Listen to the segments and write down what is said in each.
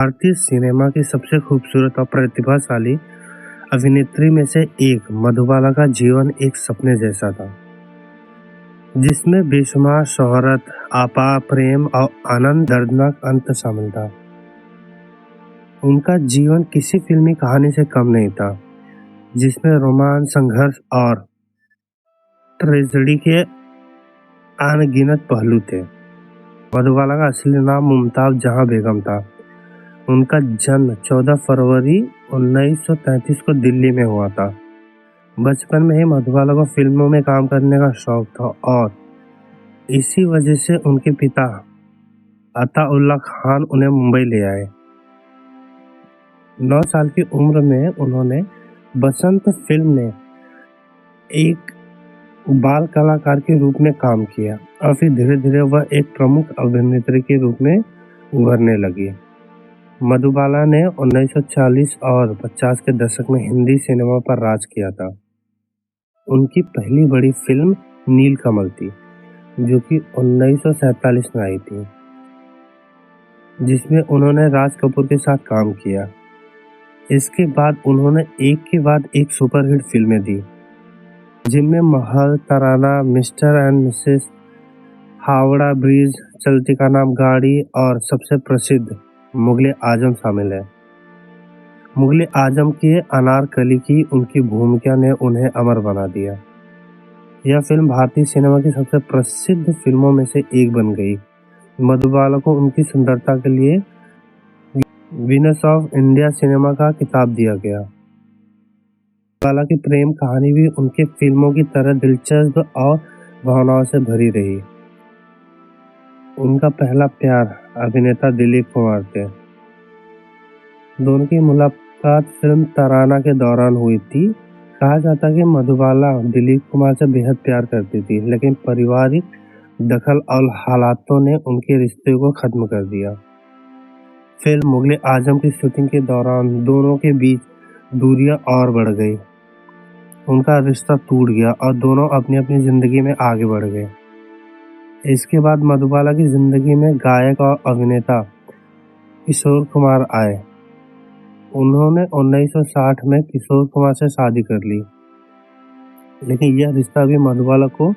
भारतीय सिनेमा की सबसे खूबसूरत और प्रतिभाशाली अभिनेत्री में से एक मधुबाला का जीवन एक सपने जैसा था, जिसमें बेशुमार शोहरत, अपार प्रेम और आनंद, दर्दनाक अंत शामिल था। उनका जीवन किसी फिल्मी कहानी से कम नहीं था, जिसमें रोमांस, संघर्ष और ट्रेजेडी के अनगिनत पहलू थे। मधुबाला का असली नाम मुमताज जहां बेगम था। उनका जन्म 14 फरवरी 1933 को दिल्ली में हुआ था। बचपन में ही मधुबाला को फिल्मों में काम करने का शौक था और इसी वजह से उनके पिता अताउल्ला खान उन्हें मुंबई ले आए। 9 साल की उम्र में उन्होंने बसंत फिल्म में एक बाल कलाकार के रूप में काम किया और फिर धीरे धीरे वह एक प्रमुख अभिनेत्री के रूप में उभरने लगी। मधुबाला ने 1940 और 50 के दशक में हिंदी सिनेमा पर राज किया था। उनकी पहली बड़ी फिल्म नीलकमल थी, जो कि 1947 में आई थी, जिसमें उन्होंने राज कपूर के साथ काम किया। इसके बाद उन्होंने एक के बाद एक सुपरहिट फिल्में दी, जिनमें Mahal, Tarana, mister and missus, Howrah bridge, Chalti Ka नाम गाड़ी और सबसे प्रसिद्ध मुगले आजम शामिल है। मुगले आजम के अनारकली की उनकी भूमिका ने उन्हें अमर बना दिया। यह फिल्म भारतीय सिनेमा की सबसे प्रसिद्ध फिल्मों में से एक बन गई। मधुबाला को उनकी सुंदरता के लिए वीनस ऑफ इंडिया सिनेमा का खिताब दिया गया। मधुबाला की प्रेम कहानी भी उनके फिल्मों की तरह दिलचस्प और भावनाओं से भरी रही। उनका पहला प्यार अभिनेता दिलीप कुमार थे। दोनों की मुलाकात फिल्म तराना के दौरान हुई थी। कहा जाता है कि मधुबाला दिलीप कुमार से बेहद प्यार करती थी, लेकिन पारिवारिक दखल और हालातों ने उनके रिश्ते को खत्म कर दिया। फिल्म मुगले आजम की शूटिंग के दौरान दोनों के बीच दूरियां और बढ़ गई। उनका रिश्ता टूट गया और दोनों अपनी अपनी जिंदगी में आगे बढ़ गए। इसके बाद मधुबाला की जिंदगी में गायक और अभिनेता किशोर कुमार आए। उन्होंने 1960 में किशोर कुमार से शादी कर ली, लेकिन यह रिश्ता भी मधुबाला को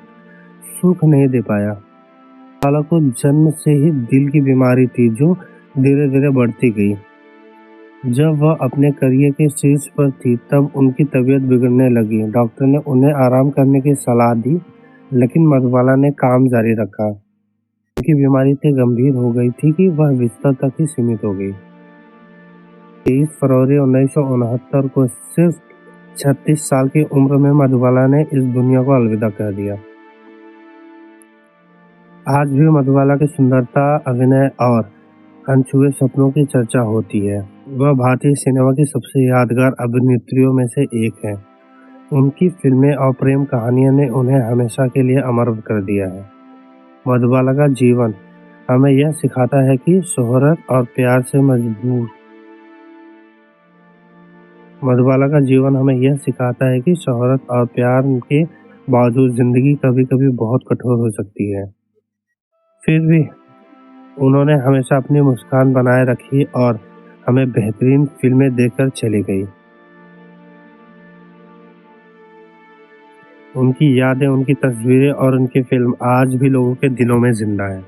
सुख नहीं दे पाया। मधुबाला को जन्म से ही दिल की बीमारी थी, जो धीरे धीरे बढ़ती गई। जब वह अपने करियर के शीर्ष पर थी, तब उनकी तबीयत बिगड़ने लगी। डॉक्टर ने उन्हें आराम करने की सलाह दी, लेकिन मधुबाला ने काम जारी रखा। उनकी बीमारी इतनी गंभीर हो गई थी कि वह बिस्तर तक ही सीमित हो गई। 23 फरवरी 1969 को सिर्फ 36 साल की उम्र में मधुबाला ने इस दुनिया को अलविदा कह दिया। आज भी मधुबाला की सुंदरता, अभिनय और अनछुए सपनों की चर्चा होती है। वह भारतीय सिनेमा की सबसे यादगार अभिनेत्रियों में से एक है। उनकी फिल्में और प्रेम कहानियों ने उन्हें हमेशा के लिए अमर कर दिया है। मधुबाला का जीवन हमें यह सिखाता है कि शोहरत और प्यार से मजबूर मधुबाला का जीवन हमें यह सिखाता है कि शोहरत और प्यार के बावजूद जिंदगी कभी कभी बहुत कठोर हो सकती है। फिर भी उन्होंने हमेशा अपनी मुस्कान बनाए रखी और हमें बेहतरीन फिल्में देकर चली गई। उनकी यादें, उनकी तस्वीरें और उनकी फिल्म आज भी लोगों के दिलों में जिंदा है।